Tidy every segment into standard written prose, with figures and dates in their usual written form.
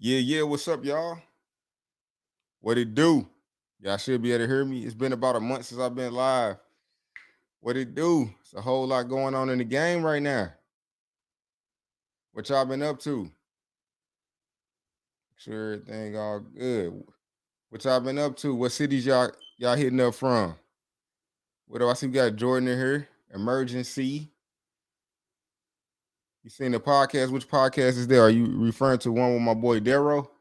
Yeah, what's up, y'all? What it do? Y'all should be able to hear me. It's been about a month since I've been live. What it do? It's a whole lot going on in the game right now. What y'all been up to? Sure, everything all good. What y'all been up to? What cities y'all hitting up from? What do I see? We got Jordan in here. Emergency. You seen the podcast? Which podcast is there? Are you referring to one with my boy Darrow?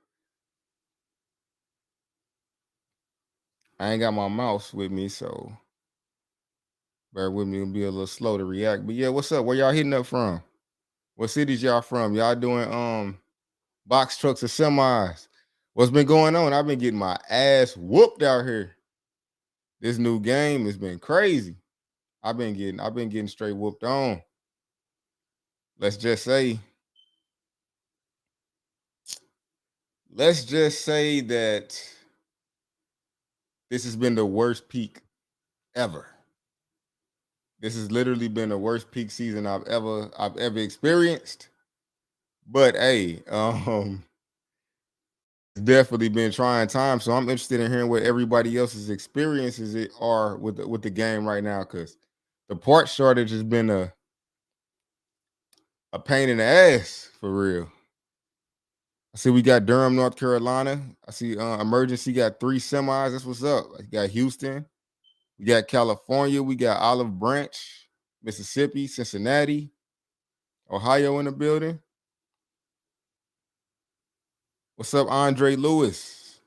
I ain't got my mouse with me, so bear with me. It'll be a little slow to react. But yeah, what's up? Where y'all hitting up from? What cities y'all from? Y'all doing box trucks or semis? What's been going on? I've been getting my ass whooped out here. This new game has been crazy. I've been getting straight whooped on. Let's just say, let's just say that this has been the worst peak ever. This has literally been the worst peak season I've ever experienced. But hey, it's definitely been trying times. So I'm interested in hearing what everybody else's experiences are with the game right now, because the part shortage has been a pain in the ass for real. I see we got Durham, North Carolina. I see Emergency got 3 semis. That's what's up. We got Houston. We got California. We got Olive Branch, Mississippi, Cincinnati, Ohio in the building. What's up, Andre Lewis?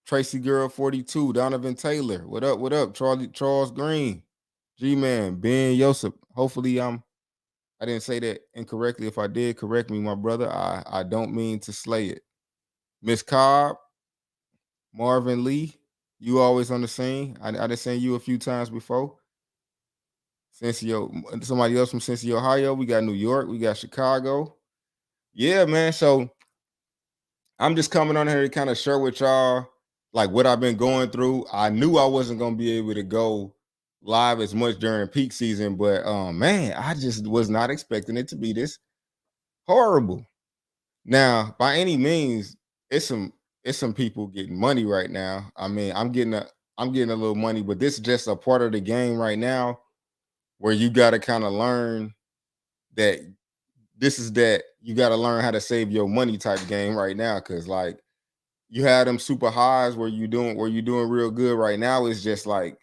Tracy Girl 42, Donovan Taylor. What up? What up? Charles Green, G Man, Ben Yosef. Hopefully I didn't say that incorrectly. If I did, correct me, my brother. I don't mean to slay it. Miss Cobb, Marvin Lee, you always on the scene. I done seen you a few times before. Somebody else from Cincinnati, Ohio. We got New York. We got Chicago. Yeah, man. So I'm just coming on here to kind of share with y'all like what I've been going through. I knew I wasn't gonna be able to go live as much during peak season, but man, I just was not expecting it to be this horrible. Now, by any means, it's some people getting money right now. I mean, I'm getting a little money, but this is just a part of the game right now where you got to kind of learn that this is that you got to learn how to save your money type game right now, cuz like you had them super highs where you doing real good right now. It's just like,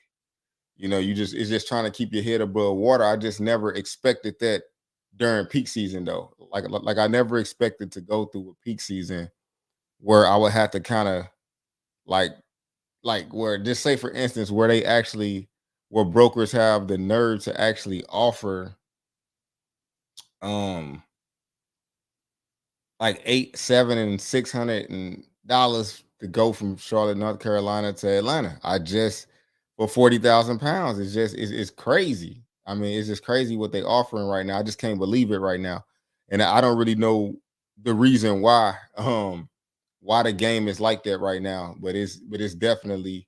it's just trying to keep your head above water. I just never expected that during peak season though. Like I never expected to go through a peak season where I would have to kind of like where, just say for instance, where brokers have the nerve to actually offer um like 8, 7, and $600 to go from Charlotte, North Carolina to Atlanta. I just for 40,000 pounds. It's crazy. I mean, it's just crazy what they offering right now. I just can't believe it right now. And I don't really know the reason why the game is like that right now, but it's definitely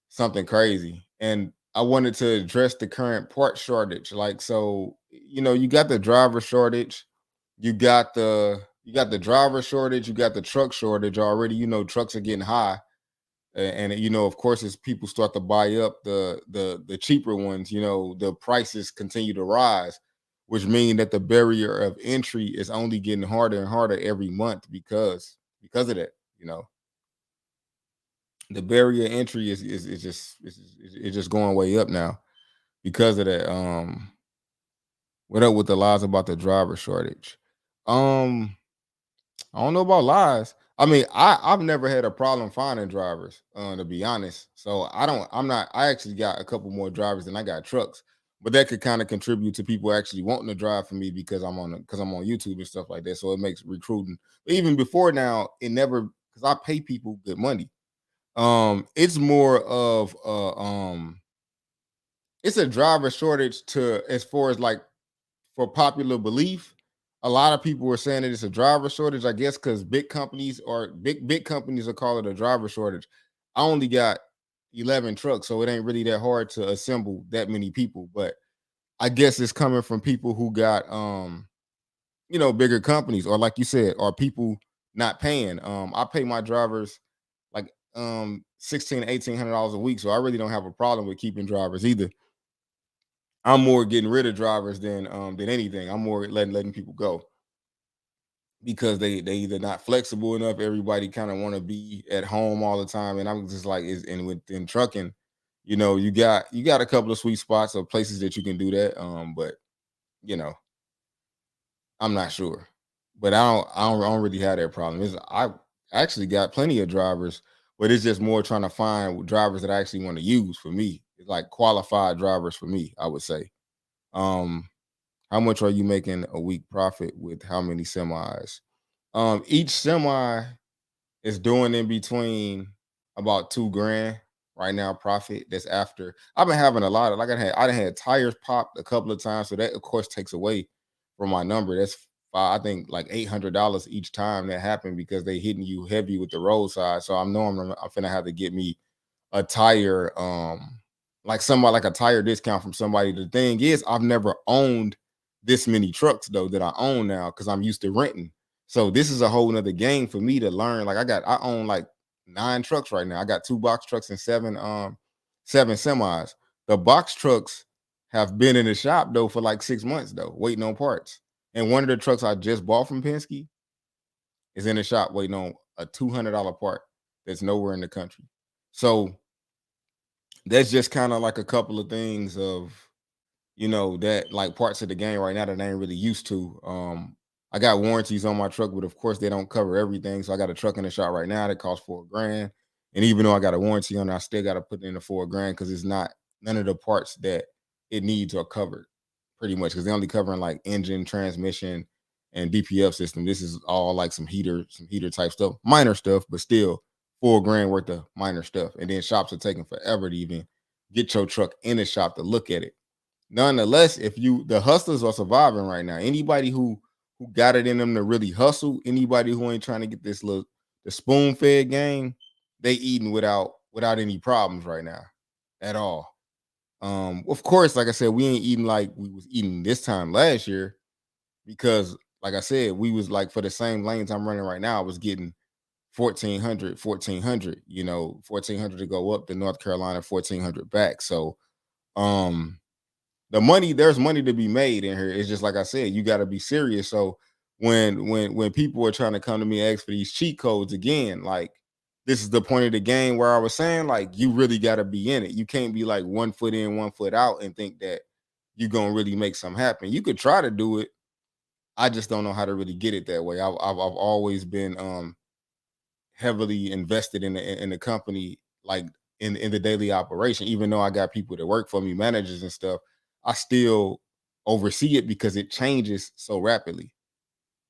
something crazy. And I wanted to address the current part shortage. Like, so, you got the driver shortage, you got the driver shortage, you got the truck shortage already. Trucks are getting high. And of course, as people start to buy up the cheaper ones, the prices continue to rise, which mean that the barrier of entry is only getting harder and harder every month because of that. You know, the barrier entry is just going way up now because of that. What up with the lies about the driver shortage? Um, I don't know about lies. I mean, I've never had a problem finding drivers, to be honest. So I don't. I'm not. I actually got a couple more drivers than I got trucks, but that could kind of contribute to people actually wanting to drive for me because I'm on YouTube and stuff like that. So it makes recruiting. But even before now, it never, because I pay people good money. It's more of it's a driver shortage to, as far as like, for popular belief. A lot of people were saying that it's a driver shortage, I guess, because big companies are calling it a driver shortage. I only got 11 trucks, so it ain't really that hard to assemble that many people. But I guess it's coming from people who got bigger companies, or like you said, or people not paying. I pay my drivers like 16 to $1,800 a week, so I really don't have a problem with keeping drivers either. I'm more getting rid of drivers than anything. I'm more letting people go because they either not flexible enough. Everybody kind of want to be at home all the time, and I'm just like, is and within trucking, you got a couple of sweet spots of places that you can do that. But you know, I'm not sure, but I don't really have that problem. I actually got plenty of drivers, but it's just more trying to find drivers that I actually want to use for me. It's like qualified drivers for me, I would say. Um, how much are you making a week profit with how many semis? Each semi is doing in between about 2 grand right now profit. That's after I've been having a lot of like I done had tires popped a couple of times, so that of course takes away from my number. That's I think like $800 each time that happened because they hitting you heavy with the roadside. So I know I'm finna have to get me a tire, like somebody like a tire discount from somebody. The thing is, I've never owned this many trucks though that I own now because I'm used to renting. So this is a whole nother game for me to learn. Like I own like 9 trucks right now. I got 2 box trucks and seven semis. The box trucks have been in the shop though for like 6 months though, waiting on parts. And one of the trucks I just bought from Penske is in the shop waiting on a $200 part that's nowhere in the country. So that's just kind of like a couple of things of that like parts of the game right now that I ain't really used to. I got warranties on my truck, but of course they don't cover everything. So I got a truck in the shop right now that costs 4 grand. And even though I got a warranty on it, I still got to put in the 4 grand because it's not none of the parts that it needs are covered pretty much because they're only covering like engine, transmission, and DPF system. This is all like some heater type stuff, minor stuff, but still 4 grand worth of minor stuff. And then shops are taking forever to even get your truck in the shop to look at it. Nonetheless, if you the hustlers are surviving right now. Anybody who got it in them to really hustle, anybody who ain't trying to get this little the spoon fed game, they eating without any problems right now at all. Of course, like I said, we ain't eating like we was eating this time last year because, like I said, we was like for the same lanes I'm running right now, I was getting 1400, 1400 to go up to North Carolina, 1400 back. So, um, there's money to be made in here. It's just like I said, you got to be serious. So when people are trying to come to me and ask for these cheat codes again, like this is the point of the game where I was saying, like, you really got to be in it. You can't be like 1 foot in, 1 foot out and think that you're gonna really make something happen. You could try to do it. I just don't know how to really get it that way. I've always been heavily invested in the company, like in the daily operation. Even though I got people that work for me, managers and stuff, I still oversee it because it changes so rapidly.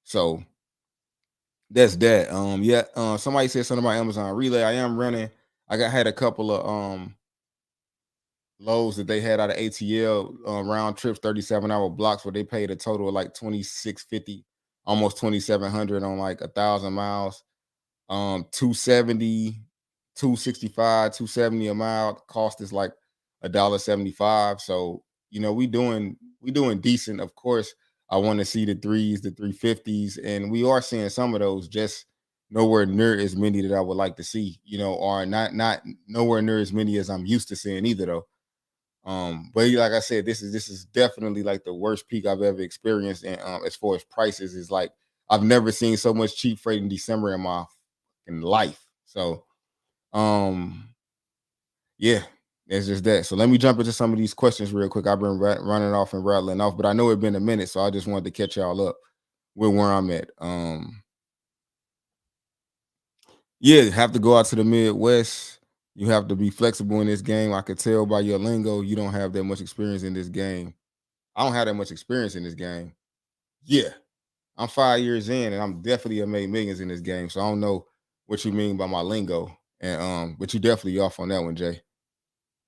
So that's that. Yeah. Somebody said something about Amazon Relay. I am running. Had a couple of loads that they had out of ATL round trips, 37-hour blocks where they paid a total of like 2650, almost 2700 on like 1,000 miles. 270, 265, 270 a mile. Cost is like $1.75. So, we doing decent. Of course, I want to see the threes, the 350s, and we are seeing some of those, just nowhere near as many that I would like to see, or not nowhere near as many as I'm used to seeing either though. But like I said, this is definitely like the worst peak I've ever experienced. And as far as prices, is like I've never seen so much cheap freight in December in my fucking life. So yeah, it's just that. So let me jump into some of these questions real quick. I've been running off and rattling off, but I know it's been a minute, so I just wanted to catch y'all up with where I'm at. Yeah, have to go out to the Midwest. You have to be flexible in this game. I could tell by your lingo, you don't have that much experience in this game. I don't have that much experience in this game. Yeah, I'm 5 years in, and I'm definitely have made millions in this game. So I don't know what you mean by my lingo, and but you definitely off on that one, Jay.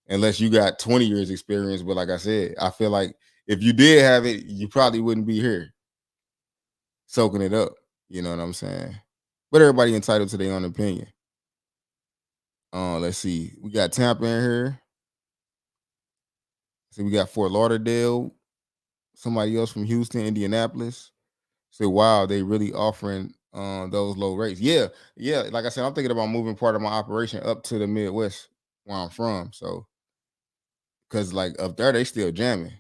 Unless you got 20 years experience, but like I said, I feel like if you did have it, you probably wouldn't be here soaking it up. You know what I'm saying? But everybody entitled to their own opinion. Let's see. We got Tampa in here. So we got Fort Lauderdale. Somebody else from Houston, Indianapolis. So wow, they really offering those low rates. Yeah, yeah. Like I said, I'm thinking about moving part of my operation up to the Midwest where I'm from. So, because like up there, they still jamming.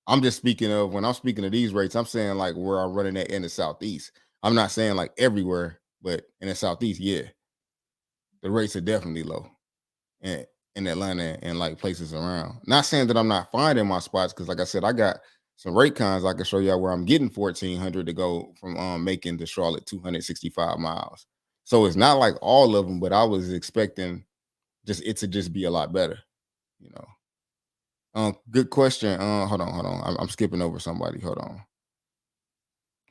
I'm just speaking of when I'm speaking of these rates, I'm saying like where I'm running at in the Southeast. I'm not saying like everywhere, but in the Southeast, yeah, the rates are definitely low in, in Atlanta and like places around. Not saying that I'm not finding my spots because, like I said, I got some rate cons I can show y'all where I'm getting 1,400 to go from Macon to Charlotte, 265 miles. So it's not like all of them, but I was expecting just it to just be a lot better, you know. Good question. Hold on. I'm skipping over somebody. Hold on.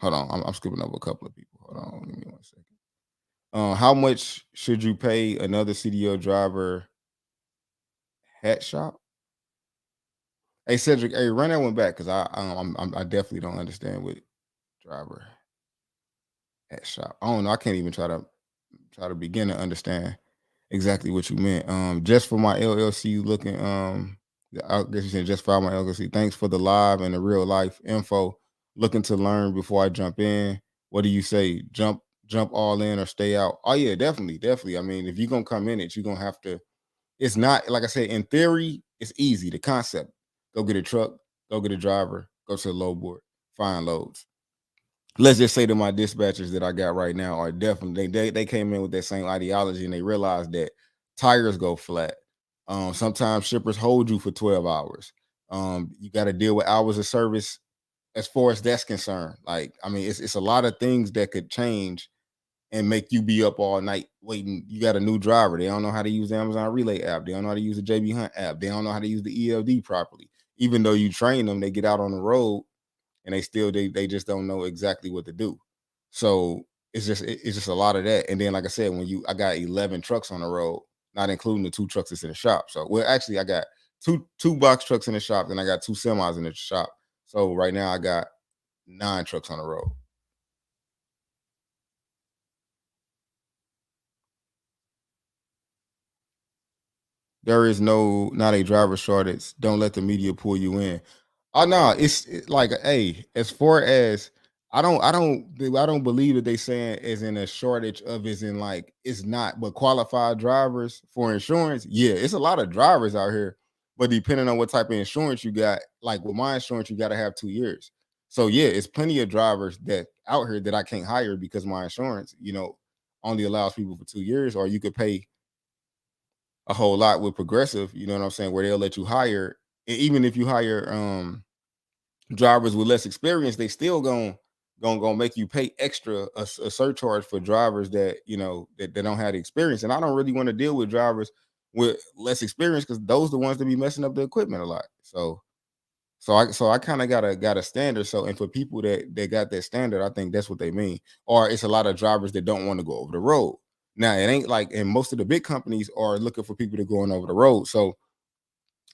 I'm skipping over a couple of people. Hold on. Give me 1 second. How much should you pay another CDL driver hat shop? Hey Cedric, hey, run that one back because I definitely don't understand what driver hat shop. I don't know. I can't even try to begin to understand exactly what you meant. Just for my LLC looking. I guess you said just for my LLC. Thanks for the live and the real life info. Looking to learn before I jump in. What do you say? Jump all in or stay out? Oh yeah, definitely, definitely. I mean, if you're gonna come in it, you're gonna have to. It's not like I said. In theory, it's easy. The concept: go get a truck, go get a driver, go to the load board, find loads. Let's just say that my dispatchers that I got right now are definitely they came in with that same ideology and they realized that tires go flat. Sometimes shippers hold you for 12 hours. You got to deal with hours of service as far as that's concerned. Like, I mean, it's a lot of things that could change and make you be up all night waiting. You got a new driver. They don't know how to use the Amazon Relay app. They don't know how to use the JB Hunt app. They don't know how to use the ELD properly. Even though you train them, they get out on the road and they just don't know exactly what to do. So it's just a lot of that. And then like I said, I got 11 trucks on the road, not including the 2 trucks that's in the shop. So well, actually I got two box trucks in the shop, and I got 2 semis in the shop. So right now I got 9 trucks on the road. There is not a driver shortage. Don't let the media pull you in. Oh no, like hey, as far as I don't believe that they saying is in a shortage of is in like it's not, but qualified drivers for insurance. Yeah, it's a lot of drivers out here, but depending on what type of insurance you got, like with my insurance, you got to have 2 years. So yeah, it's plenty of drivers that out here that I can't hire because my insurance, only allows people for 2 years, or you could pay a whole lot with Progressive, you know what I'm saying, where they'll let you hire, and even if you hire drivers with less experience, they still gonna make you pay extra a surcharge for drivers that that don't have the experience. And I don't really want to deal with drivers with less experience because those are the ones that be messing up the equipment a lot. So I kind of got a standard. So and for people that got that standard, I think that's what they mean. Or it's a lot of drivers that don't want to go over the road. Now it ain't like, and most of the big companies are looking for people to going over the road. So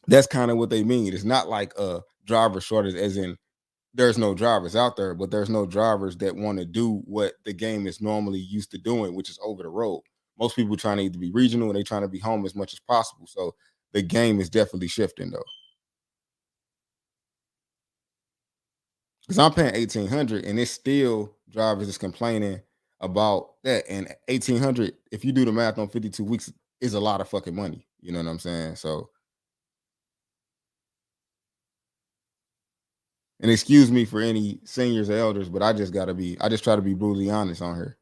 that's kind of what they mean. It's not like a driver shortage, as in there's no drivers out there, but there's no drivers that want to do what the game is normally used to doing, which is over the road. Most people trying to either be regional and they trying to be home as much as possible. So the game is definitely shifting though. Because I'm paying 1,800 and it's still drivers is complaining about that. And 1,800, if you do the math on 52 weeks, is a lot of fucking money. You know what I'm saying? So, and excuse me for any seniors or elders, but I just try to be brutally honest on here.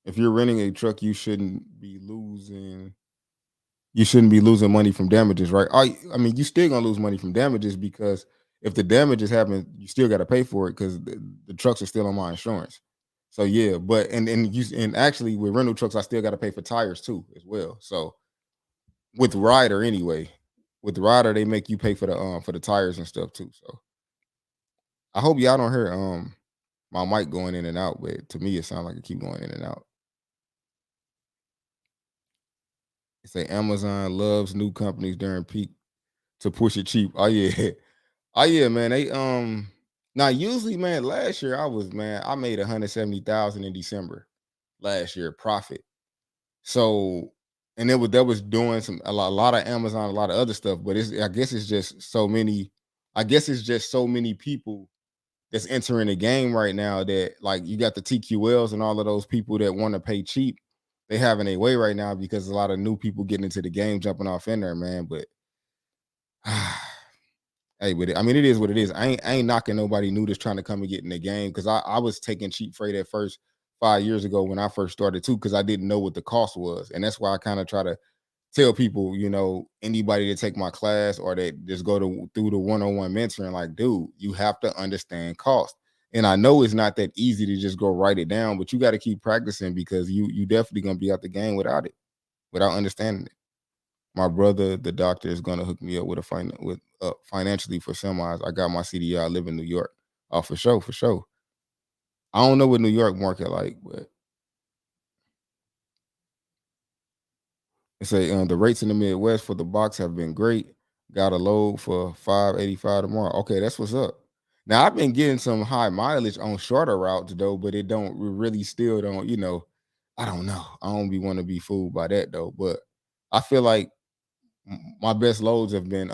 If you're renting a truck, you shouldn't be losing money from damages, right? I mean, you still gonna lose money from damages because if the damages happen, you still got to pay for it because the trucks are still on my insurance. So yeah, but and actually with rental trucks, I still got to pay for tires too as well. So with Ryder anyway, with Ryder they make you pay for the tires and stuff too. So I hope y'all don't hear my mic going in and out, but to me it sounds like it keep going in and out. It say Amazon loves new companies during peak to push it cheap. Oh yeah. Oh yeah, man. They now usually, man, last year I made 170,000 in December last year profit. So and that was doing a lot of Amazon, a lot of other stuff, but I guess it's just so many people that's entering the game right now that like you got the TQLs and all of those people that want to pay cheap. They having a way right now because a lot of new people getting into the game, jumping off in there, man. But hey, with it, I mean, it is what it is. I ain't knocking nobody new that's trying to come and get in the game because I was taking cheap freight at first 5 years ago when I first started too because I didn't know what the cost was, and that's why I kind of try to tell people, anybody to take my class or that just go to through the one-on-one mentoring, like, dude, you have to understand cost. And I know it's not that easy to just go write it down, but you got to keep practicing because you definitely gonna be out the game without it, without understanding it. My brother, the doctor, is gonna hook me up with financially for semis. I got my CDL. I live in New York. Oh, for sure, for sure. I don't know what New York market like, but it say the rates in the Midwest for the box have been great. Got a load for 585 tomorrow. Okay, that's what's up. Now I've been getting some high mileage on shorter routes though, but it don't really still don't, I don't know. I don't be want to be fooled by that though. But I feel like my best loads have been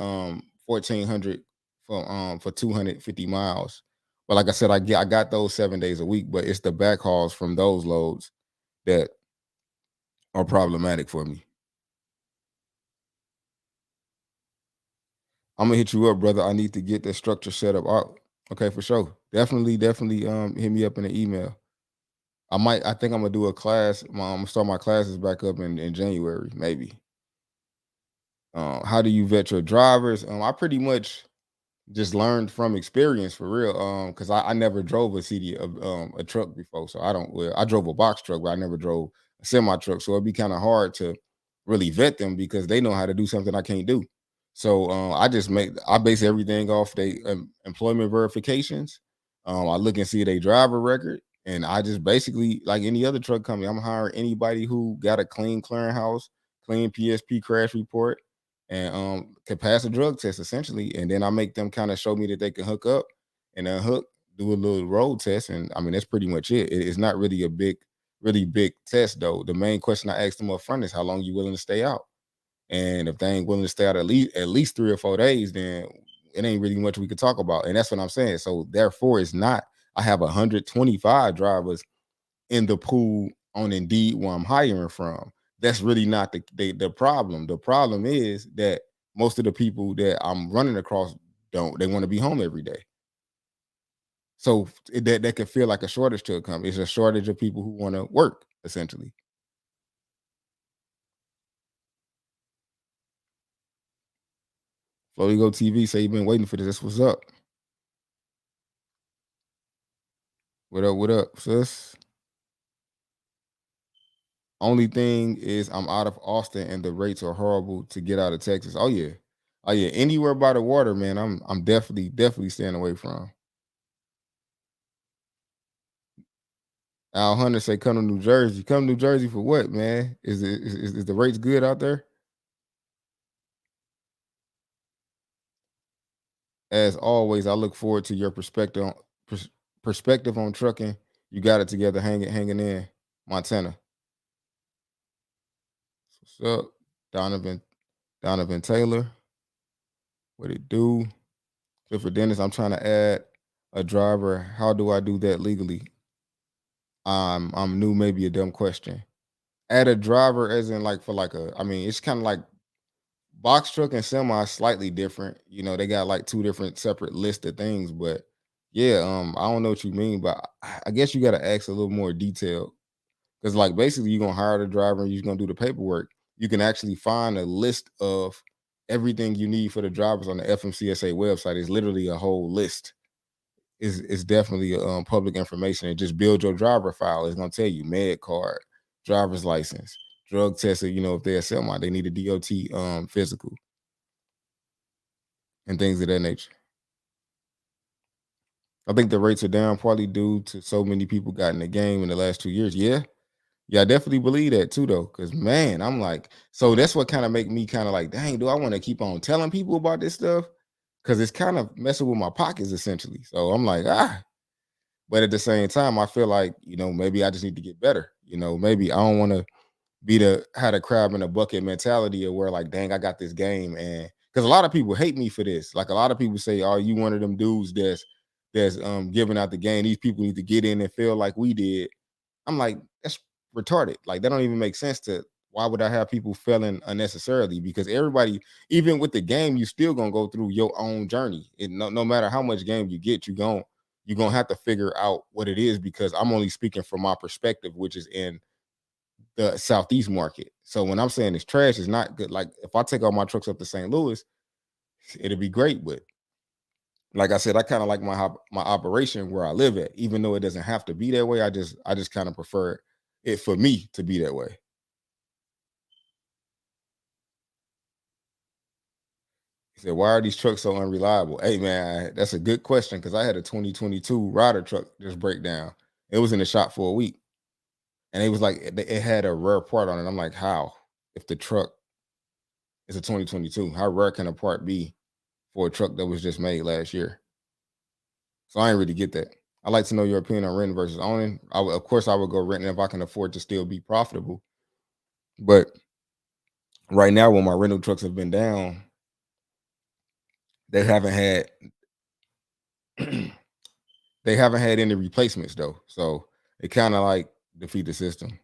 1400 for 250 miles. But like I said, I got those 7 days a week, but it's the back hauls from those loads that are problematic for me. I'm gonna hit you up, brother. I need to get the structure set up. Okay, for sure. Definitely hit me up in the email. I think I'm gonna do a class. I'm gonna start my classes back up in January, maybe. How do you vet your drivers? I pretty much just learned from experience for real. Because I never drove a truck before. So I don't I drove a box truck, but I never drove a semi truck. So it'd be kind of hard to really vet them because they know how to do something I can't do. So I base everything off they employment verifications. I look and see their driver record, and I just basically like any other truck company, I'm hiring anybody who got a clean clearinghouse, clean PSP crash report, and can pass a drug test essentially. And then I make them kind of show me that they can hook up and unhook, do a little road test, and I mean that's pretty much it. It's not really really big test though. The main question I ask them up front is how long you willing to stay out. And if they ain't willing to stay out at least 3 or 4 days, then it ain't really much we could talk about. And that's what I'm saying. So therefore, it's not. I have 125 drivers in the pool on Indeed where I'm hiring from. That's really not the problem. The problem is that most of the people that I'm running across don't. They want to be home every day. So that can feel like a shortage to a company. It's a shortage of people who want to work essentially. Florigo TV say you've been waiting for this. That's what's up. What up? What up, sis? Only thing is I'm out of Austin and the rates are horrible to get out of Texas. Oh yeah. Oh yeah. Anywhere by the water, man. I'm definitely staying away from. Al Hunter say come to New Jersey. Come to New Jersey for what, man? Is the rates good out there? As always, I look forward to your perspective on trucking. You got it together, hanging in. Montana. What's up? Donovan Donovan Taylor. What it do? Clifford Dennis, I'm trying to add a driver. How do I do that legally? I'm new, maybe a dumb question. Add a driver as in like for like I mean, it's kind of like box truck and semi slightly different. They got like two different separate list of things, but yeah, I don't know what you mean, but I guess you gotta ask a little more detail. Because like basically you're gonna hire the driver and you're gonna do the paperwork. You can actually find a list of everything you need for the drivers on the FMCSA website. It's literally a whole list. Is definitely public information, and just build your driver file. It's gonna tell you med card, driver's license, drug tester. If they're a semi, they need a DOT physical and things of that nature. I think the rates are down partly due to so many people got in the game in the last 2 years. Yeah, I definitely believe that too, though. Because man, I'm like, so that's what kind of make me kind of like, dang, do I want to keep on telling people about this stuff? Because it's kind of messing with my pockets essentially. So I'm like, but at the same time, I feel like, maybe I just need to get better. Maybe I don't want to be had a crab in a bucket mentality of where like, dang, I got this game. And because a lot of people hate me for this. Like a lot of people say, are you one of them dudes that's that's giving out the game. These people need to get in and feel like we did. I'm like, that's retarded. Like that don't even make sense. To Why would I have people failing unnecessarily? Because everybody, even with the game, you still gonna go through your own journey. No matter how much game you get, you're gonna have to figure out what it is, because I'm only speaking from my perspective, which is in the Southeast market. So when I'm saying it's trash, it's not good. Like if I take all my trucks up to St. Louis, it'll be great. But like I said, I kind of like my operation where I live at, even though it doesn't have to be that way. I just kind of prefer it for me to be that way. He said, "Why are these trucks so unreliable?" Hey man, that's a good question, because I had a 2022 Rider truck just break down. It was in the shop for a week, and it was like it had a rare part on it. I'm like, how? If the truck is a 2022, how rare can a part be for a truck that was just made last year? So I ain't really get that. I like to know your opinion on renting versus owning. Of course, I would go renting if I can afford to still be profitable. But right now, when my rental trucks have been down, they haven't had they haven't had any replacements though. So it kind of like defeat the system.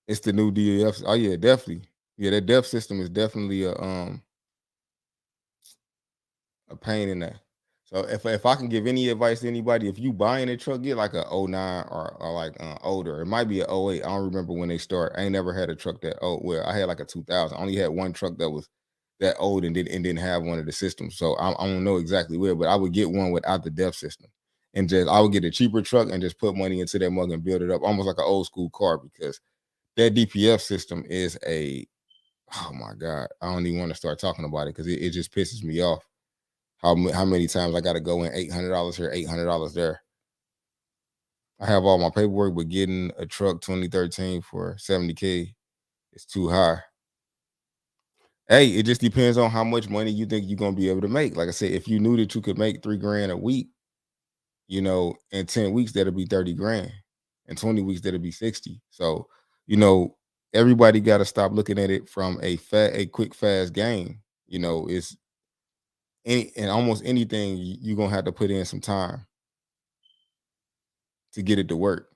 It's the new DEF. Oh yeah, definitely. Yeah, that DEF system is definitely a pain in that. So if I can give any advice to anybody, if you buying a truck, get like a '09 or like older. It might be a '08. I don't remember when they start. I ain't never had a truck that old. Well, I had like a 2000. I only had one truck that was that old and didn't have one of the systems. So I don't know exactly where, but I would get one without the depth system, and just I would get a cheaper truck and just put money into that mug and build it up, almost like an old school car, because that DPF system is a, oh my god, I don't even want to start talking about it because it just pisses me off. How many times I got to go in $800 here, $800 there. I have all my paperwork, but getting a truck 2013 for 70K is too high. Hey, it just depends on how much money you think you're gonna be able to make. Like I said, if you knew that you could make 3 grand a week, in 10 weeks that'll be 30 grand. In 20 weeks that'll be 60. So, you know, everybody got to stop looking at it from a quick fast game. It's any and almost anything you're gonna have to put in some time to get it to work.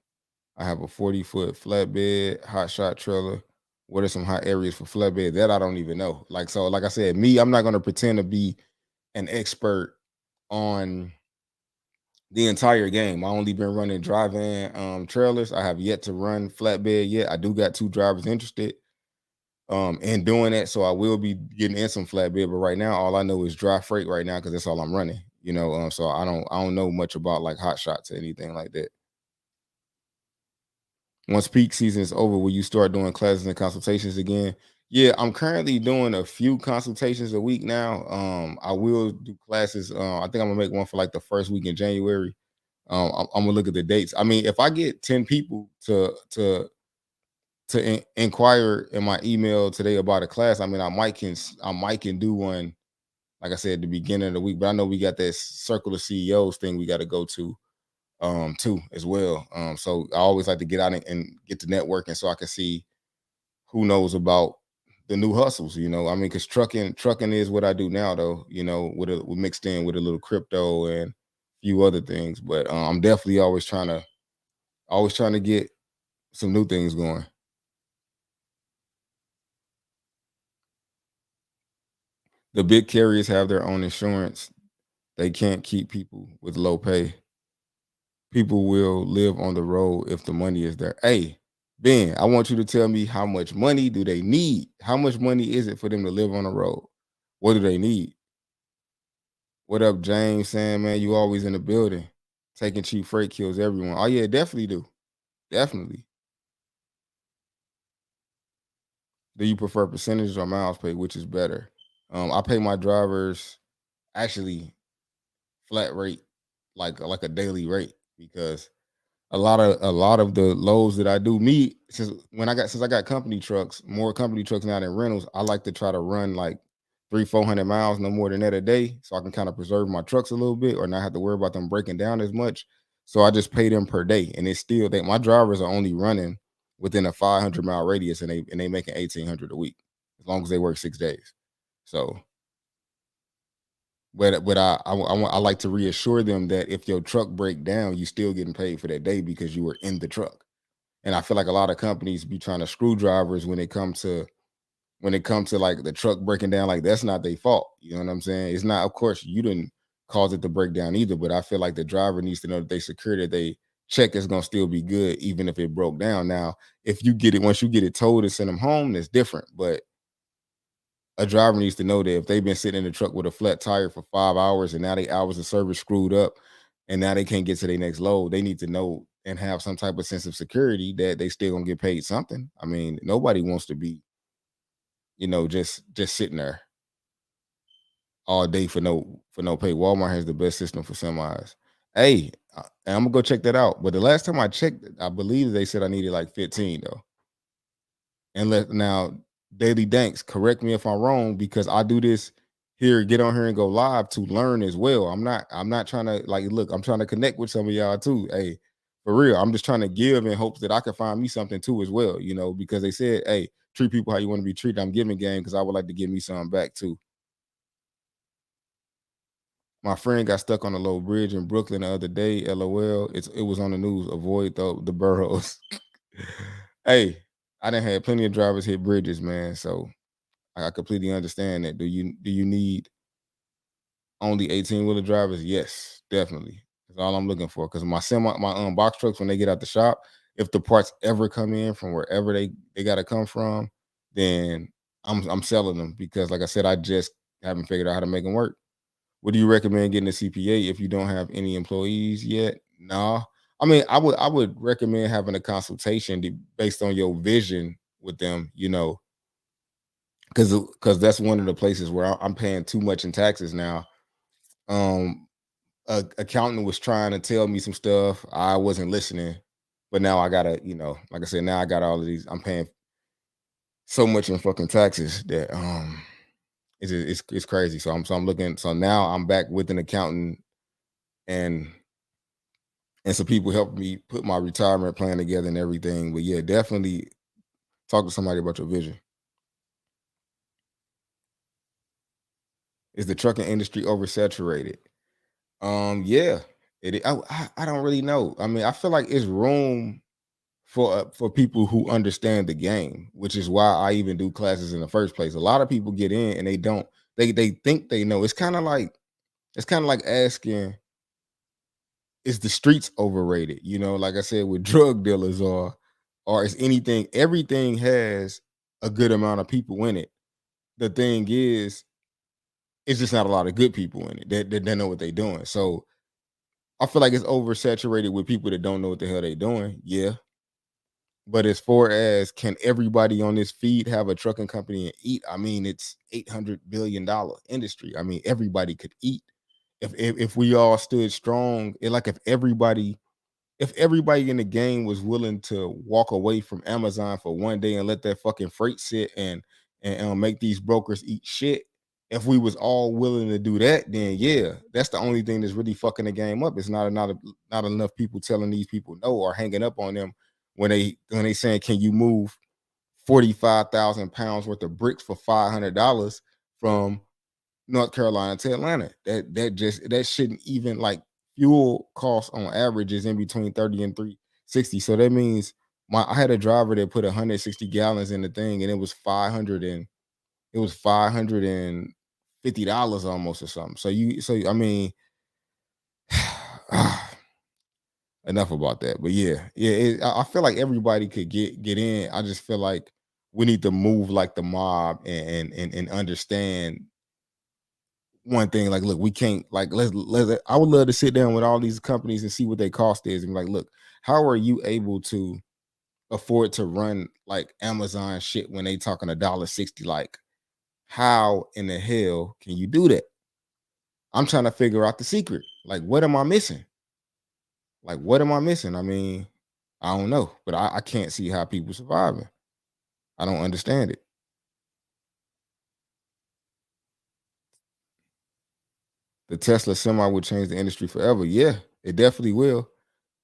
I have a 40-foot flatbed, hot shot trailer. What are some hot areas for flatbed? That I don't even know. Like I said, I'm not gonna pretend to be an expert on the entire game. I only been running drive-in trailers. I have yet to run flatbed yet. I do got 2 drivers interested in doing that, so I will be getting in some flatbed. But right now, all I know is dry freight right now, because that's all I'm running. So I don't know much about like hot shots or anything like that. Once peak season is over, will you start doing classes and consultations again? Yeah, I'm currently doing a few consultations a week now. I will do classes. I think I'm gonna make one for like the first week in January. I'm gonna look at the dates. I mean, if I get 10 people to inquire in my email today about a class, I mean, I might can do one. Like I said at the beginning of the week, but I know we got that circle of CEOs thing we got to go to too as well. So I always like to get out and get to networking so I can see who knows about the new hustles. I mean, because trucking is what I do now, though. With mixed in with a little crypto and a few other things. But I'm definitely always trying to get some new things going. The big carriers have their own insurance. They can't keep people with low pay. People will live on the road if the money is there. Hey, Ben, I want you to tell me, how much money do they need? How much money is it for them to live on the road? What do they need? What up, James? Saying, man, you always in the building. Taking cheap freight kills everyone. Oh yeah, definitely do. Definitely. Do you prefer percentages or miles paid? Which is better? I pay my drivers actually flat rate, like a daily rate, because a lot of the loads that I do, since I got company trucks, more company trucks now than rentals, I like to try to run like 300-400 miles, no more than that a day, so I can kind of preserve my trucks a little bit or not have to worry about them breaking down as much. So I just pay them per day, and it's still that my drivers are only running within a 500-mile radius, and they making 1,800 a week as long as they work 6 days. So But I like to reassure them that if your truck break down, you still getting paid for that day because you were in the truck. And I feel like a lot of companies be trying to screw drivers when it comes to like the truck breaking down. Like that's not their fault. You know what I'm saying? It's not. Of course, you didn't cause it to break down either. But I feel like the driver needs to know that they secure that they check is gonna still be good even if it broke down. Now, if you get it once you get it towed and send them home, that's different. But a driver needs to know that if they've been sitting in the truck with a flat tire for 5 hours and now they hours of service screwed up and now they can't get to their next load, they need to know and have some type of sense of security that they still gonna get paid something. I mean, nobody wants to be, just sitting there all day for no pay. Walmart has the best system for semis. Hey, and I'm gonna go check that out. But the last time I checked, I believe they said I needed like 15 though. And let now Daily Danks, correct me if I'm wrong, because I do this here, get on here and go live to learn as well. I'm not trying to like look, I'm trying to connect with some of y'all too. Hey, for real. I'm just trying to give in hopes that I can find me something too as well, because they said, hey, treat people how you want to be treated. I'm giving game because I would like to give me something back too. My friend got stuck on a low bridge in Brooklyn the other day. LOL. It was on the news. Avoid the boroughs. Hey, I done had plenty of drivers hit bridges, man. So I completely understand that. Do you need only 18-wheeler drivers? Yes, definitely. That's all I'm looking for. Because my box trucks, when they get out the shop, if the parts ever come in from wherever they gotta come from, then I'm selling them because like I said, I just haven't figured out how to make them work. Would you recommend getting a CPA if you don't have any employees yet? No. I mean, I would recommend having a consultation based on your vision with them, because that's one of the places where I'm paying too much in taxes now. Um, a accountant was trying to tell me some stuff. I wasn't listening, but now I gotta, like I said, now I got all of these. I'm paying so much in fucking taxes that it's crazy. So I'm looking. So now I'm back with an accountant and some people helped me put my retirement plan together and everything. But yeah, definitely talk to somebody about your vision. Is the trucking industry oversaturated? Yeah, I don't really know. I mean, I feel like it's room for people who understand the game, which is why I even do classes in the first place. A lot of people get in and they don't. They think they know. It's kind of like asking, is the streets overrated? Like I said, with drug dealers or is anything, everything has a good amount of people in it. The thing is, it's just not a lot of good people in it that know what they're doing. So I feel like it's oversaturated with people that don't know what the hell they're doing. Yeah. But as far as can everybody on this feed have a trucking company and eat? I mean, it's $800 billion industry. I mean, everybody could eat if we all stood strong. Like if everybody in the game was willing to walk away from Amazon for one day and let that fucking freight sit and make these brokers eat shit. If we was all willing to do that, then yeah, that's the only thing that's really fucking the game up. It's not enough people telling these people no or hanging up on them when they saying, can you move 45,000 pounds worth of bricks for $500 from North Carolina to Atlanta? That shouldn't even like fuel costs on average is in between 30 and 360. So that means I had a driver that put 160 gallons in the thing and it was $550 almost or something. So I mean, enough about that. But yeah, I feel like everybody could get in. I just feel like we need to move like the mob and understand one thing. Like, look, we can't like let's. I would love to sit down with all these companies and see what their cost is and be like, look, how are you able to afford to run like Amazon shit when they talking $1.60? Like, how in the hell can you do that? I'm trying to figure out the secret. Like, what am I missing? Like, what am I missing? I mean, I don't know, but I can't see how people surviving. I don't understand it. The Tesla semi will change the industry forever. Yeah, it definitely will.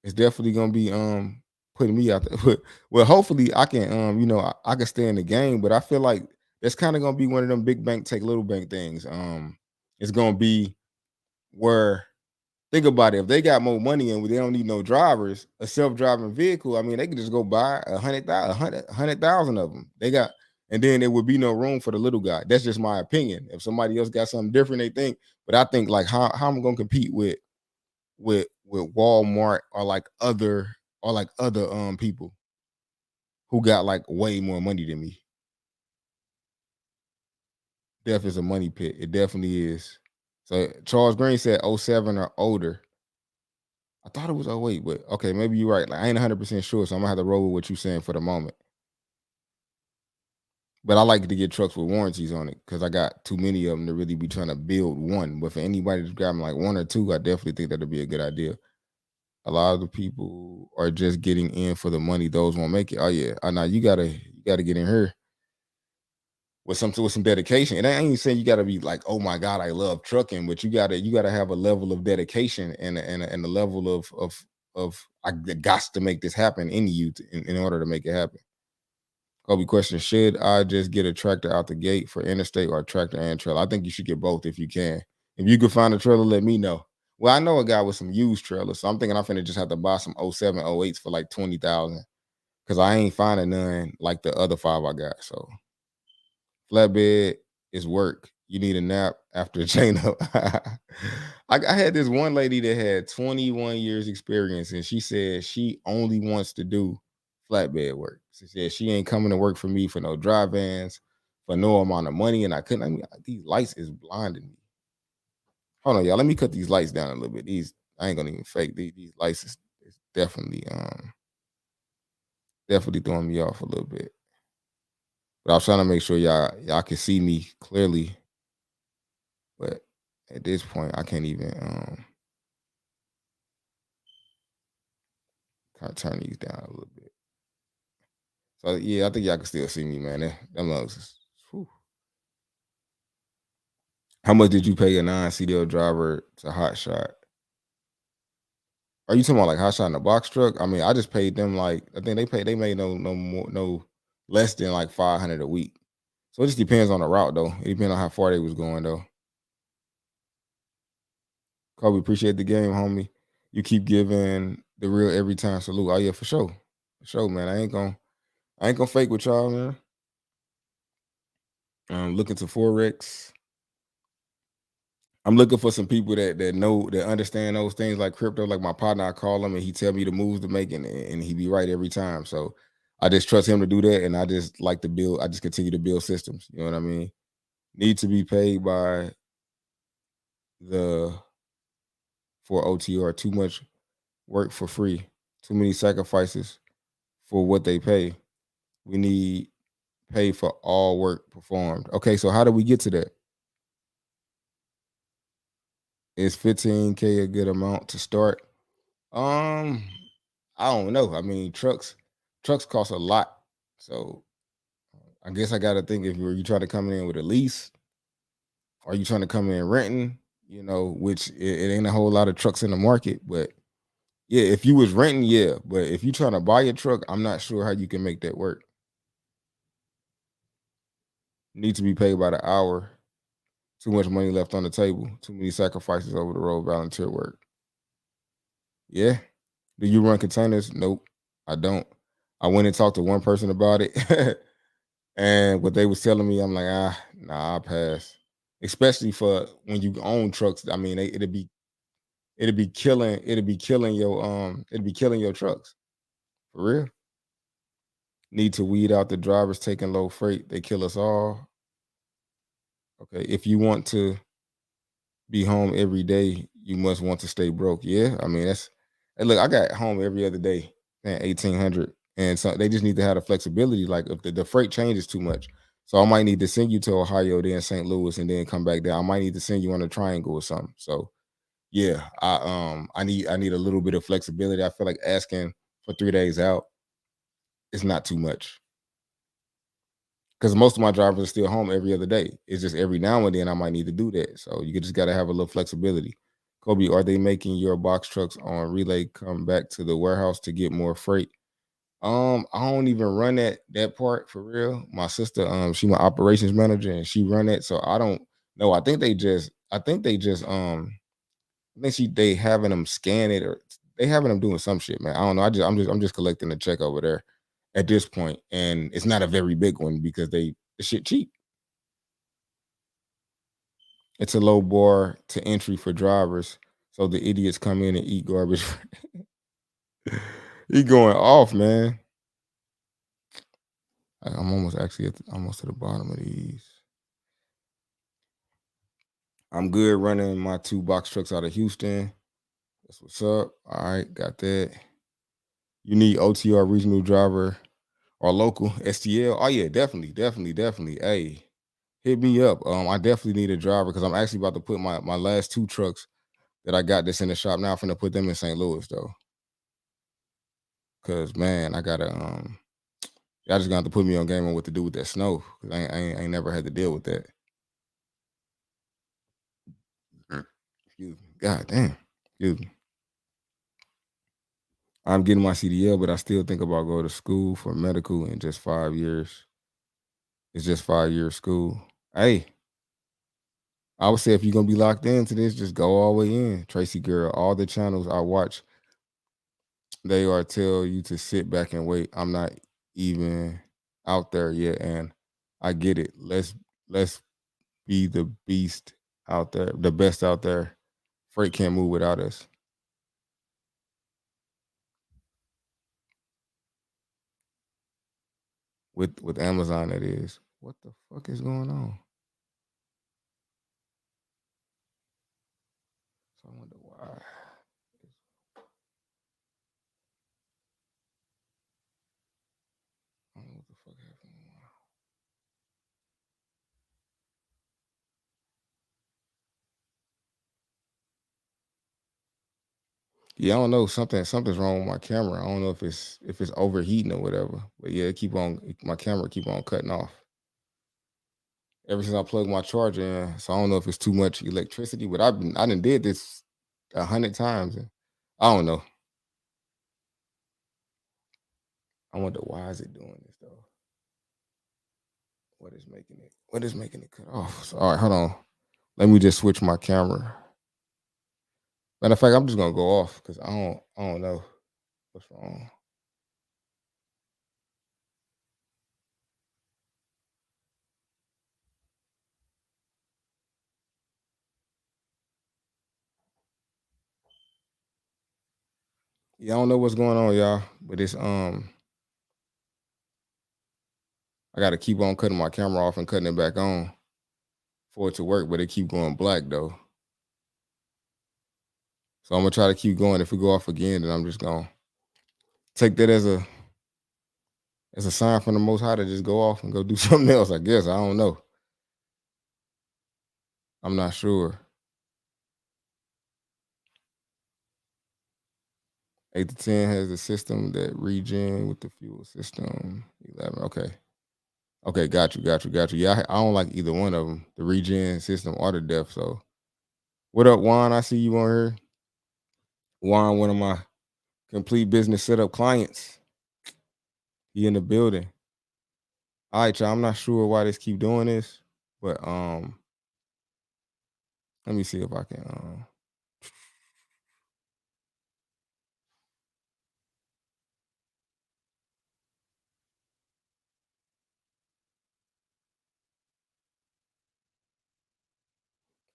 It's definitely gonna be putting me out there. Well, hopefully I can I can stay in the game, but I feel like that's kind of gonna be one of them big bank take little bank things. It's gonna be where, think about it, if they got more money and they don't need no drivers, a self-driving vehicle, I mean, they could just go buy 100,000 of them. They got, and then there would be no room for the little guy. That's just my opinion. If somebody else got something different, they think. But I think like how am I gonna compete with Walmart or like other people who got like way more money than me? Death is a money pit. It definitely is. So Charles Green said '07 or older. I thought it was '08, but okay, maybe you're right. Like I ain't 100% sure, so I'm gonna have to roll with what you're saying for the moment. But I like to get trucks with warranties on it because I got too many of them to really be trying to build one. But for anybody to grab like one or two, I definitely think that'd be a good idea. A lot of the people are just getting in for the money; those won't make it. Oh yeah, I know you gotta get in here with some dedication. And I ain't saying you gotta be like, oh my god, I love trucking, but you gotta have a level of dedication and a level of I got to make this happen in you in order to make it happen. Kobe question: should I just get a tractor out the gate for interstate or a tractor and trailer? I think you should get both if you can. If you can find a trailer, let me know. Well, I know a guy with some used trailers, so I'm thinking I'm finna just have to buy some '07, '08s for like 20,000 because I ain't finding none like the other five I got. So flatbed is work. You need a nap after the chain up. I had this one lady that had 21 years experience, and she said she only wants to do flatbed work. She said she ain't coming to work for me for no dry vans, for no amount of money, and I couldn't. I mean, these lights is blinding me. Hold on, y'all. Let me cut these lights down a little bit. These I ain't gonna even fake these lights is definitely throwing me off a little bit. But I was trying to make sure y'all can see me clearly. But at this point, I can't even kind of turn these down a little bit. So yeah, I think y'all can still see me, man. Them looks. How much did you pay a non CDL driver to Hot Shot? Are you talking about like Hot Shot in a box truck? I mean, I just paid them like I think they made no more no less than like 500 a week. So it just depends on the route though. It depends on how far they was going though. Kobe, appreciate the game, homie. You keep giving the real every time salute. Oh yeah, for sure. For sure, man. I ain't gonna fake with y'all, man. Looking to Forex. I'm looking for some people that know that understand those things like crypto. Like my partner, I call him and he tell me the moves to make, and he be right every time. So I just trust him to do that, and I just like to build. I just continue to build systems. You know what I mean? Need to be paid by the for OTR. Too much work for free. Too many sacrifices for what they pay. We need pay for all work performed. Okay, so how do we get to that? Is 15K a good amount to start? Um, I don't know. I mean, trucks cost a lot. So I guess I gotta think if you try to come in with a lease or you trying to come in renting, which it ain't a whole lot of trucks in the market. But yeah, if you was renting, yeah. But if you trying to buy a truck, I'm not sure how you can make that work. Need to be paid by the hour. Too much money left on the table. Too many sacrifices over the road. Volunteer work. Yeah. Do you run containers? Nope, I don't. I went and talked to one person about it. And what they was telling me, I'm like, nah, I'll pass. Especially for when you own trucks. I mean, it'd be killing your trucks. For real. Need to weed out the drivers taking low freight. They kill us all. Okay. If you want to be home every day, you must want to stay broke. Yeah. I mean, hey, look, I got home every other day, paying 1,800. And so they just need to have the flexibility. Like if the freight changes too much. So I might need to send you to Ohio, then St. Louis, and then come back there. I might need to send you on a triangle or something. So yeah, I need a little bit of flexibility. I feel like asking for 3 days out is not too much. Because most of my drivers are still home every other day. It's just every now and then I might need to do that. So you just gotta have a little flexibility. Kobe, are they making your box trucks on relay come back to the warehouse to get more freight? I don't even run that part for real. My sister, she my operations manager and she run it. So I don't know. I think they just I think they just I think they having them scan it or they having them doing some shit, man. I don't know. I'm just collecting a check over there at this point, and it's not a very big one because the shit cheap. It's a low bar to entry for drivers, so the idiots come in and eat garbage. He going off, man. I'm almost actually almost to the bottom of these. I'm good running my 2 box trucks out of Houston. That's what's up. All right, got that. You need OTR regional driver or local STL. Oh yeah, definitely. Hey, hit me up. I definitely need a driver because I'm actually about to put my last 2 trucks that I got that's in the shop now. I'm finna put them in St. Louis though. Cause man, I gotta y'all just gonna have to put me on game on what to do with that snow. Cause I ain't never had to deal with that. Excuse me. God damn. Excuse me. I'm getting my CDL, but I still think about going to school for medical in just 5 years. It's just 5 years school. Hey, I would say if you're gonna be locked into this, just go all the way in. Tracy Girl, all the channels I watch, they are tell you to sit back and wait. I'm not even out there yet, and I get it. Let's be the beast out there, the best out there. Freight can't move without us. With Amazon, it is. What the fuck is going on? So I wonder why. I don't know what the fuck happened. Yeah, I don't know. Something's wrong with my camera. I don't know if it's overheating or whatever. But yeah, my camera keep on cutting off. Ever since I plugged my charger in. So I don't know if it's too much electricity, but I done did this 100 times. And I don't know. I wonder why is it doing this though? What is making it cut off? So, all right, hold on. Let me just switch my camera. Matter of fact, I'm just gonna go off because I don't know what's wrong. Yeah, I don't know what's going on, y'all. But it's I gotta keep on cutting my camera off and cutting it back on for it to work, but it keep going black though. So I'm gonna try to keep going. If we go off again, then I'm just gonna take that as a sign from the Most High to just go off and go do something else. I guess I don't know. I'm not sure. 8 to 10 has the system that regen with the fuel system. 11. Okay, got you. Yeah, I don't like either one of them, the regen system or the def. So, what up, Juan? I see you on here. Juan, one of my complete business setup clients. He in the building. All right, y'all. I'm not sure why this keep doing this, but let me see if I can.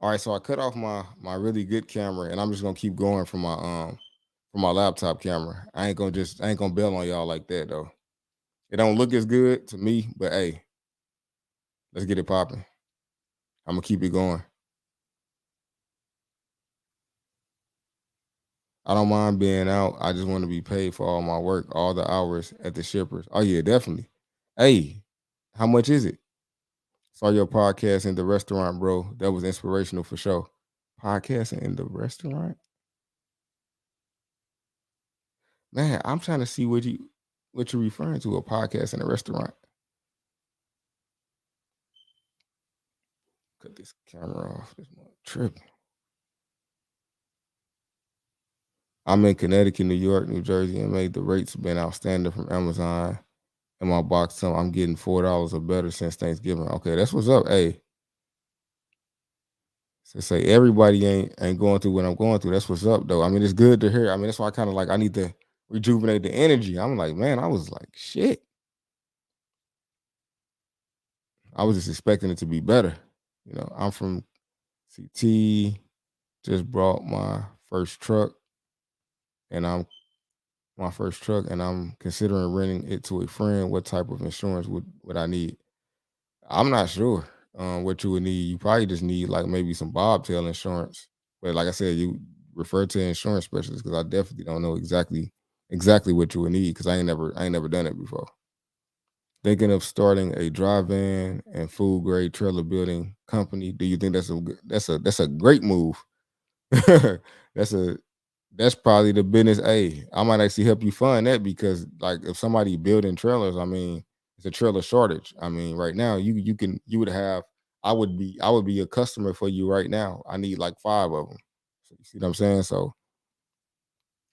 All right, so I cut off my really good camera, and I'm just gonna keep going from my laptop camera. I ain't gonna bail on y'all like that though. It don't look as good to me, but hey, let's get it popping. I'm gonna keep it going. I don't mind being out. I just want to be paid for all my work, all the hours at the shippers. Oh yeah, definitely. Hey, how much is it? Saw your podcast in the restaurant, bro. That was inspirational for sure. Podcasting in the restaurant? Man, I'm trying to see what you're referring to, a podcast in a restaurant. Cut this camera off. This one tripping. I'm in Connecticut, New York, New Jersey, and made the rates been outstanding from Amazon. In my box, so I'm getting $4 or better since Thanksgiving. Okay, that's what's up. Hey, to say everybody ain't going through what I'm going through. That's what's up though. I mean, it's good to hear. I mean, that's why I kind of like I need to rejuvenate the energy. I'm like, man, I was like, shit. I was just expecting it to be better. You know, I'm from CT, just brought and I'm my first truck and I'm considering renting it to a friend. What type of insurance would I need? I'm not sure what you would need. You probably just need like maybe some bobtail insurance. But like I said, you refer to an insurance specialist because I definitely don't know exactly what you would need because I ain't never done it before. Thinking of starting a dry van and food grade trailer building company. Do you think that's a great move? that's a that's probably the business. Hey, I might actually help you fund that because like if somebody building trailers, I mean, it's a trailer shortage. I mean, right now you would have I would be a customer for you right now. I need like 5 of them. So you see what I'm saying? So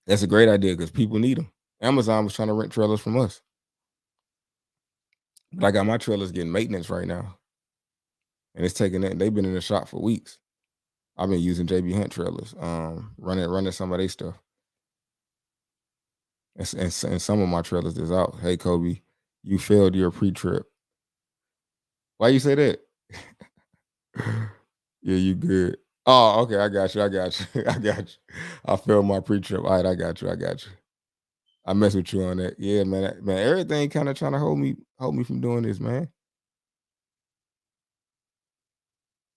that's a great idea because people need them. Amazon was trying to rent trailers from us, but I got my trailers getting maintenance right now, and it's taking that. They've been in the shop for weeks. I've been using JB Hunt trailers, running some of their stuff. And some of my trailers is out. Hey Kobe, you failed your pre-trip. Why you say that? Yeah, you good. Oh, okay. I got you. I got you. I got you. I failed my pre-trip. All right, I got you. I got you. I mess with you on that. Yeah, man. Man, everything kind of trying to hold me from doing this, man.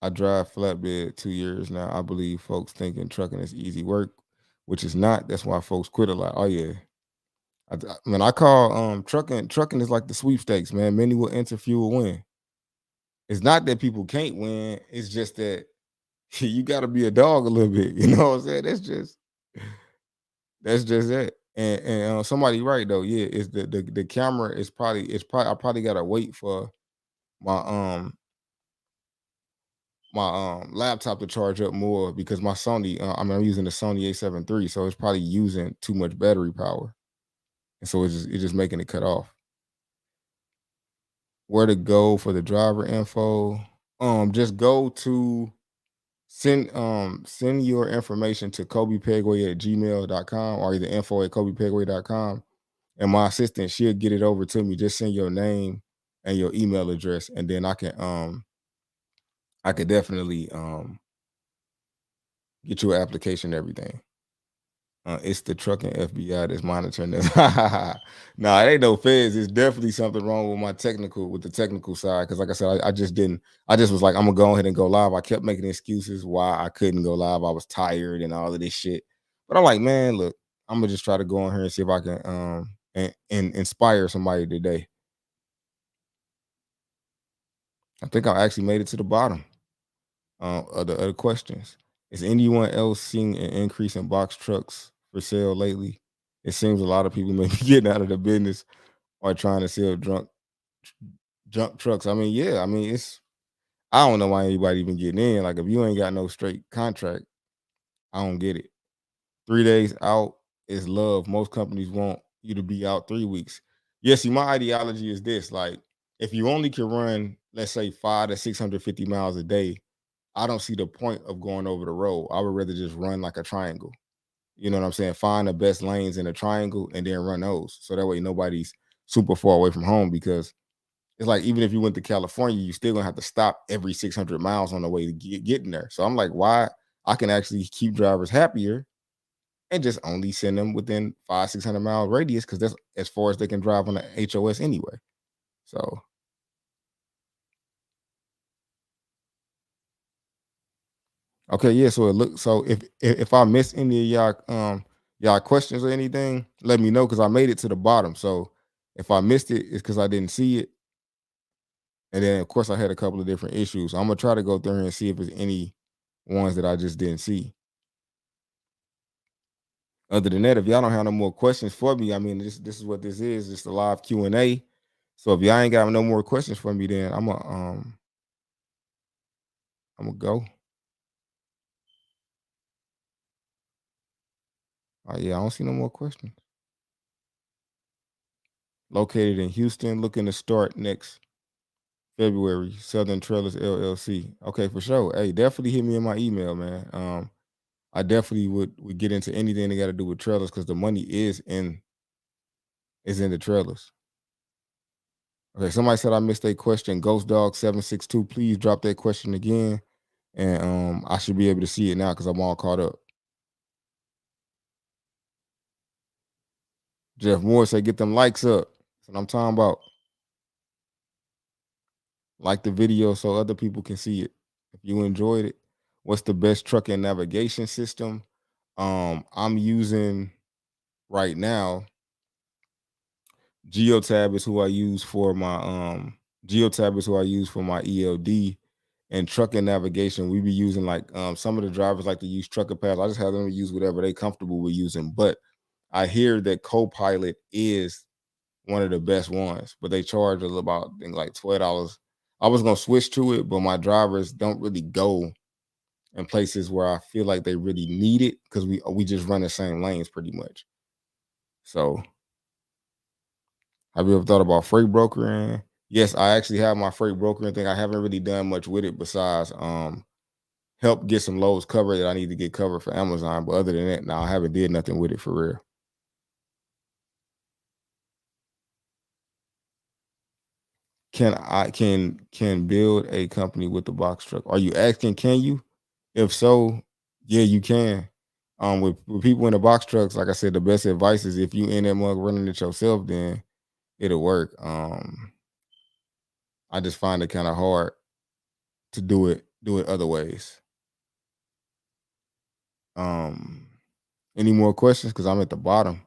I drive flatbed 2 years now. I believe folks thinking trucking is easy work, which is not. That's why folks quit a lot. Oh yeah. When I call trucking is like the sweepstakes, man. Many will enter, few will win. It's not that people can't win. It's just that you got to be a dog a little bit. You know what I'm saying? That's just it. And somebody right though. Yeah, it's the camera is probably I probably gotta wait for my laptop to charge up more because my Sony. I mean, I'm using the Sony A7 III, so it's probably using too much battery power, and so it's just making it cut off. Where to go for the driver info? Just go to send your information to kobepegway@gmail.com or either info@kobepegway.com, and my assistant she'll get it over to me. Just send your name and your email address, and then I could definitely get you an application and everything. It's the trucking FBI that's monitoring this. Nah, it ain't no feds. It's definitely something wrong with the technical side. Cause like I said, I just didn't, I just was like, I'm gonna go ahead and go live. I kept making excuses why I couldn't go live. I was tired and all of this shit. But I'm like, man, look, I'm gonna just try to go on here and see if I can and inspire somebody today. I think I actually made it to the bottom of the other questions. Is anyone else seeing an increase in box trucks for sale lately? It seems a lot of people may be getting out of the business or trying to sell junk trucks. I mean, yeah, I mean, I don't know why anybody even getting in. Like, if you ain't got no straight contract, I don't get it. 3 days out is love. Most companies want you to be out 3 weeks. Yeah, see, my ideology is this: like, if you only can run, let's say, 5 to 650 miles a day, I don't see the point of going over the road. I would rather just run like a triangle. You know what I'm saying? Find the best lanes in a triangle and then run those. So that way nobody's super far away from home because it's like even if you went to California, you still gonna have to stop every 600 miles on the way to getting there. So I'm like, why? I can actually keep drivers happier and just only send them within 500-600 mile radius because that's as far as they can drive on the HOS anyway. So okay, yeah. So it looks so if I miss any of y'all questions or anything, let me know because I made it to the bottom. So if I missed it, it's because I didn't see it. And then of course I had a couple of different issues. I'm gonna try to go through here and see if there's any ones that I just didn't see. Other than that, if y'all don't have no more questions for me, I mean this is what this is, just a live Q&A. So if y'all ain't got no more questions for me, then I'm gonna go. Oh yeah, I don't see no more questions. Located in Houston, looking to start next February, Southern Trailers LLC. Okay, for sure. Hey, definitely hit me in my email, man. I definitely would get into anything that got to do with trailers because the money is in the trailers. Okay, somebody said I missed a question. Ghost Dog 762. Please drop that question again, and I should be able to see it now because I'm all caught up. Jeff Moore said, "Get them likes up." That's what I'm talking about. Like the video so other people can see it. If you enjoyed it, what's the best trucking navigation system? I'm using right now. Geotab is who I use for my Geotab is who I use for my ELD and trucking navigation. We be using like some of the drivers like to use Trucker Pass. I just have them use whatever they comfortable with using. But I hear that Copilot is one of the best ones, but they charge us about I think like $12. I was gonna switch to it, but my drivers don't really go in places where I feel like they really need it because we just run the same lanes pretty much. So have you ever thought about freight brokering? Yes, I actually have my freight brokering thing. I haven't really done much with it besides help get some loads covered that I need to get covered for Amazon. But other than that, no, I haven't did nothing with it for real. Can build a company with the box truck? Are you asking can you? If so, yeah, you can. With people in the box trucks, like I said, the best advice is if you in that mug running it yourself, then it'll work. I just find it kind of hard to do it other ways. Um, any more questions? Because I'm at the bottom.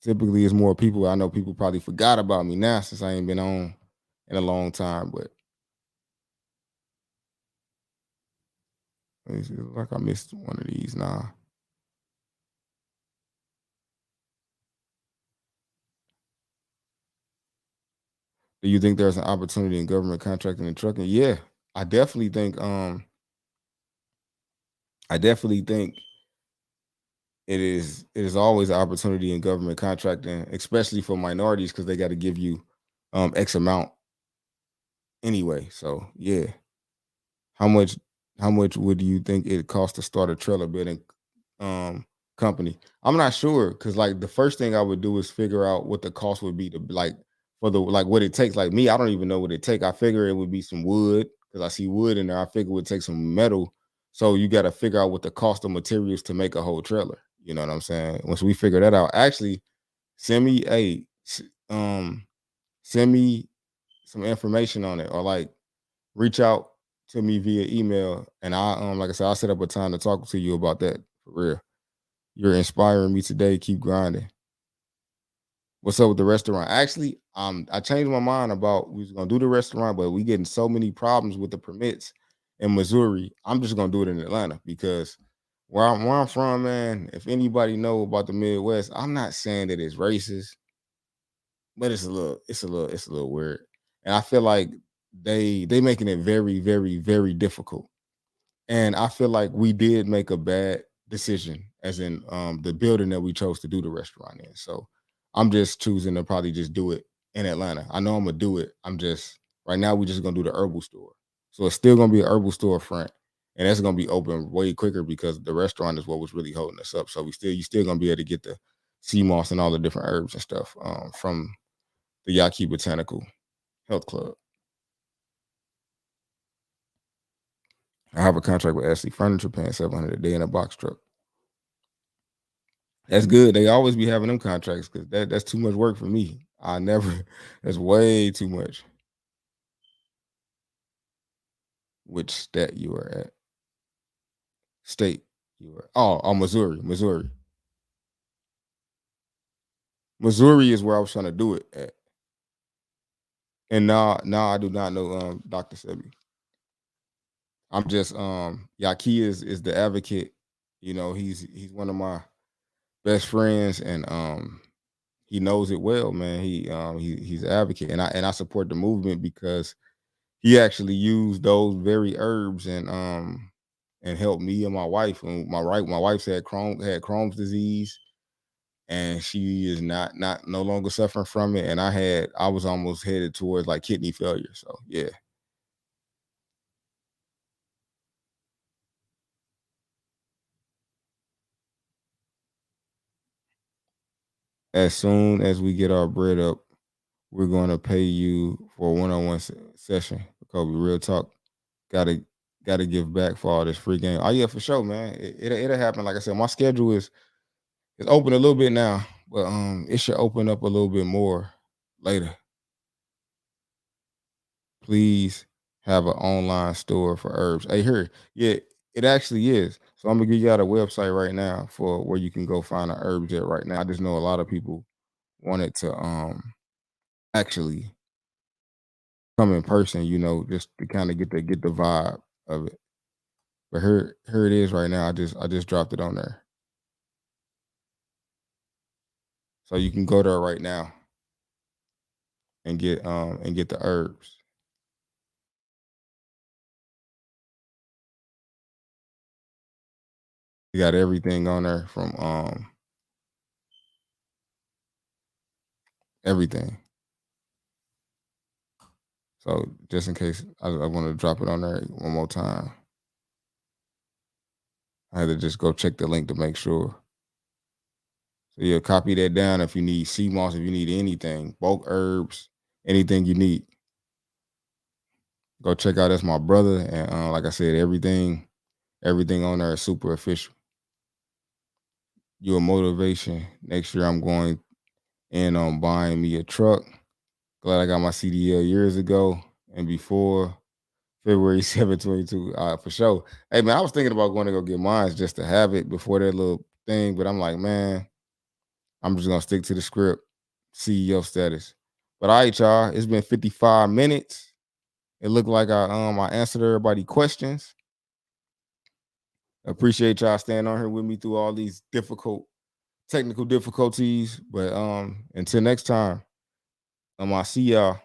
Typically, it's more people. I know people probably forgot about me now since I ain't been on in a long time. But let me see, it look like I missed one of these now. Do you think there's an opportunity in government contracting and trucking? Yeah, I definitely think. I definitely think it is always an opportunity in government contracting, especially for minorities because they got to give you X amount anyway. So yeah, how much how much would you think it cost to start a trailer building um company? I'm not sure because like the first thing I would do is figure out what the cost would be to like for the like what it takes. Like me, I don't even know what it take. I figure it would be some wood because I see wood in there. I figure it would take some metal. So you got to figure out what the cost of materials to make a whole trailer. You know what I'm saying? Once we figure that out, actually send me send me some information on it or like reach out to me via email and I like I said, I'll set up a time to talk to you about that for real. You're inspiring me today. Keep grinding. What's up with the restaurant? Actually, I changed my mind about we was gonna do the restaurant, but we getting so many problems with the permits in Missouri. I'm just gonna do it in Atlanta because where I'm from, man. If anybody know about the Midwest, I'm not saying that it's racist, but it's a little weird, and I feel like they making it very, very, very difficult. And I feel like we did make a bad decision, as in the building that we chose to do the restaurant in. So I'm just choosing to probably just do it in Atlanta. I know I'm gonna do it. I'm just right now we're just gonna do the herbal store. So it's still gonna be an herbal store front. And that's gonna be open way quicker because the restaurant is what was really holding us up. So you still gonna be able to get the sea moss and all the different herbs and stuff from the Yaqui Botanical Health Club. I have a contract with Ashley Furniture paying 700 a day in a box truck. That's good. They always be having them contracts because that's too much work for me. I never. That's way too much. Which state you are at? State you are. Oh, Missouri. Missouri is where I was trying to do it at. And now I do not know Dr. Sebi. I'm just Yaki is the advocate. You know, he's one of my best friends and he knows it well, man. He's an advocate and I support the movement because he actually used those very herbs and helped me and my wife. And my wife's had Crohn's disease. and she is not no longer suffering from it. And I was almost headed towards like kidney failure. So yeah. As soon as we get our bread up, we're going to pay you for a one-on-one session. Kobe, real talk. Gotta gotta give back for all this free game. Oh yeah, for sure, man. It'll happen. Like I said, my schedule is open a little bit now, but it should open up a little bit more later. Please have an online store for herbs. Hey, here, yeah, it actually is. So I'm gonna give you out a website right now for where you can go find the herbs at right now. I just know a lot of people wanted to actually come in person, just to kind of get the vibe of it. But here it is right now. I just dropped it on there. So you can go there right now and get the herbs. You got everything on there from everything. So just in case I want to drop it on there one more time. I had to just go check the link to make sure. So yeah, copy that down if you need sea moss, if you need anything, bulk herbs, anything you need. Go check out. That's my brother, and like I said, everything on there is super official. Your motivation. Next year, I'm going in on buying me a truck. Glad I got my CDL years ago and before February 7, 22. For sure. Hey man, I was thinking about going to go get mine just to have it before that little thing, but I'm like, man, I'm just gonna stick to the script, CEO status. But all right, y'all, it's been 55 minutes. It looked like I answered everybody questions. Appreciate y'all staying on here with me through all these difficult technical difficulties. But until next time, I'll see y'all.